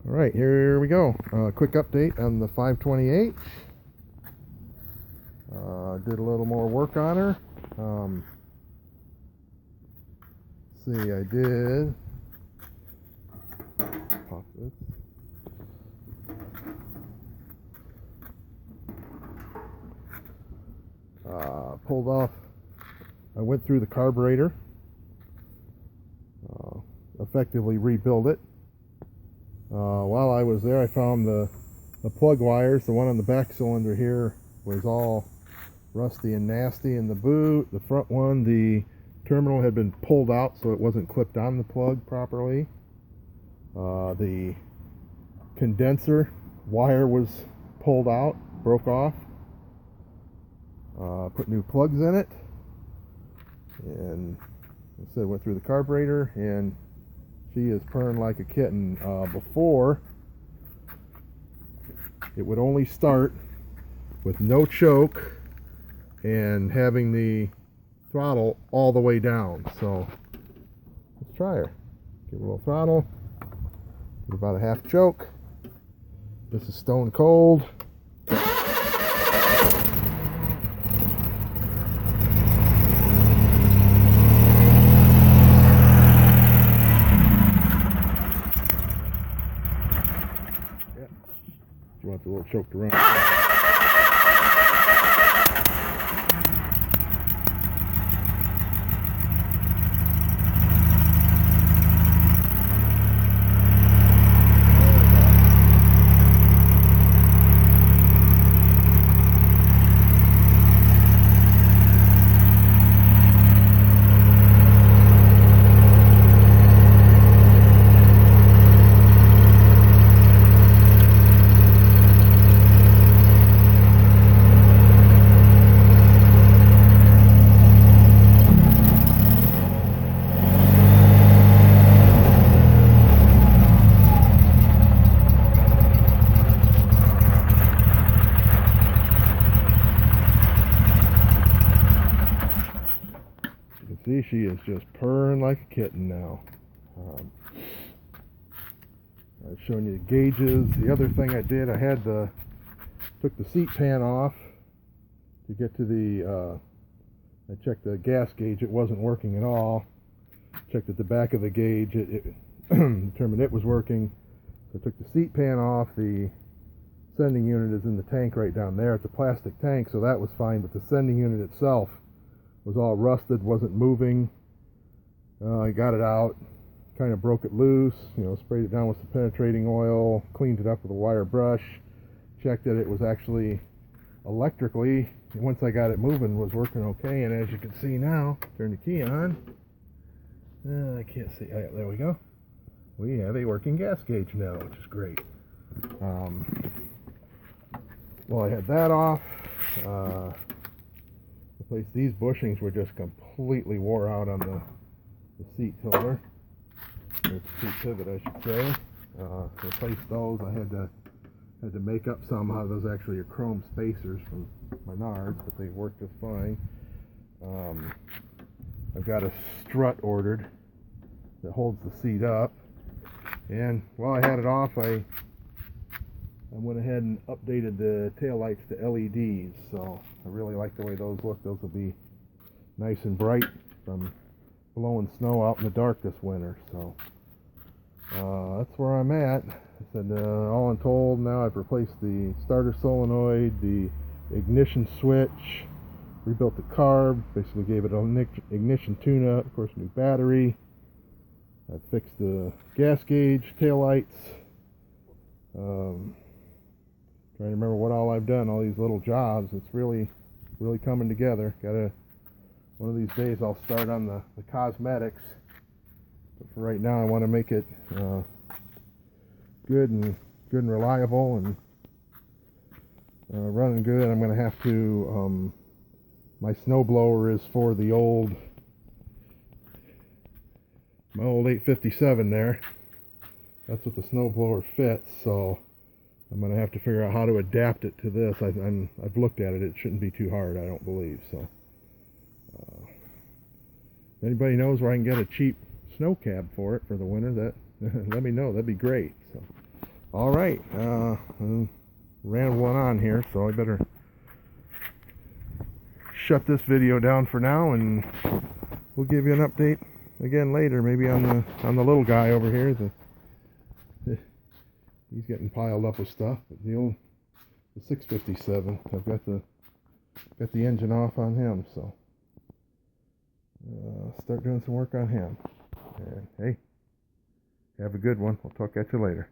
Alright, here we go. Quick update on the 528. Did a little more work on her. See, I did pop this. Pulled off. I went through the carburetor. Effectively rebuilt it. While I was there, I found the plug wires. The one on the back cylinder here was all rusty and nasty in the boot. The front one, the terminal had been pulled out, so it wasn't clipped on the plug properly. The condenser wire was pulled out, broke off. Put new plugs in it, and instead went through the carburetor, and she is purring like a kitten. Before, it would only start with no choke and having the throttle all the way down. So let's try her. Give her a little throttle, give about a half choke. This is stone cold. You want the little choke to run. See, she is just purring like a kitten now. I was showing you the gauges. The other thing I did, took the seat pan off to get to the, I checked the gas gauge. It wasn't working at all. Checked at the back of the gauge. It determined it was working. So I took the seat pan off. The sending unit is in the tank right down there. It's a plastic tank, so that was fine, but the sending unit itself was all rusted, wasn't moving. I got it out, kind of broke it loose, sprayed it down with some penetrating oil, cleaned it up with a wire brush, checked that it was actually electrically, once I got it moving, was working okay. And as you can see now, turn the key on. I can't see. There we go. We have a working gas gauge now, which is great. Well, I had that off. These bushings were just completely wore out on the seat tilter, or seat pivot, I should say. To replace those, I had to make up somehow. Those actually are chrome spacers from Menards, but they work just fine. I've got a strut ordered that holds the seat up, and while I had it off, I went ahead and updated the taillights to LEDs, so I really like the way those look. Those will be nice and bright from blowing snow out in the dark this winter. So that's where I'm at. I said, all in told, now I've replaced the starter solenoid, the ignition switch, rebuilt the carb, basically gave it an ignition tune-up, of course, new battery. I fixed the gas gauge, taillights. Trying to remember what all I've done, all these little jobs. It's really coming together. One of these days I'll start on the cosmetics. But for right now I want to make it good and reliable and running good. I'm going to have to, my snowblower is for my old 857 there. That's what the snowblower fits, so I'm going to have to figure out how to adapt it to this. I've looked at it. It shouldn't be too hard, I don't believe. So, if anybody knows where I can get a cheap snow cab for it for the winter, that let me know. That'd be great. So, All right, ran one on here, so I better shut this video down for now, and we'll give you an update again later, maybe on the little guy over here. He's getting piled up with stuff, but the 657, I've got the engine off on him, so start doing some work on him. And hey, have a good one. I'll talk at you later.